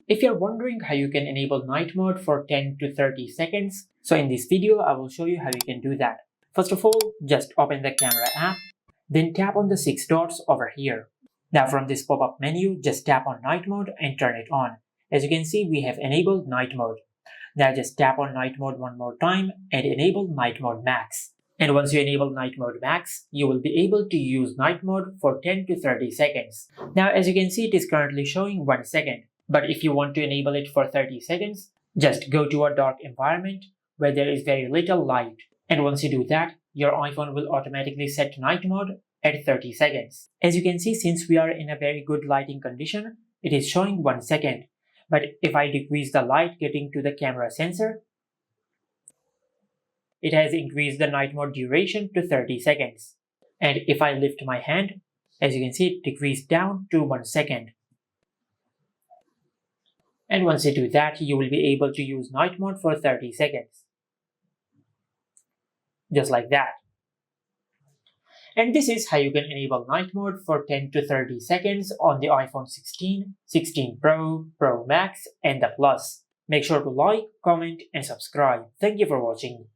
If you're wondering how you can enable night mode for 10 to 30 seconds, so in this video I will show you how you can do that. First of all, just open the camera app, then tap on the 6 dots over here. Now from this pop-up menu, just tap on night mode and turn it on. As you can see, we have enabled night mode. Now just tap on night mode one more time and enable night mode max. And once you enable night mode max, you will be able to use night mode for 10 to 30 seconds. Now as you can see, it is currently showing 1 second. But if you want to enable it for 30 seconds, just go to a dark environment where there is very little light. And once you do that, your iPhone will automatically set to night mode at 30 seconds. As you can see, since we are in a very good lighting condition, it is showing 1 second. But if I decrease the light getting to the camera sensor, it has increased the night mode duration to 30 seconds. And if I lift my hand, as you can see, it decreased down to 1 second. And once you do that, you will be able to use night mode for 30 seconds. Just like that. And this is how you can enable night mode for 10 to 30 seconds on the iPhone 16, 16 Pro, Pro Max, and the Plus. Make sure to like, comment, and subscribe. Thank you for watching.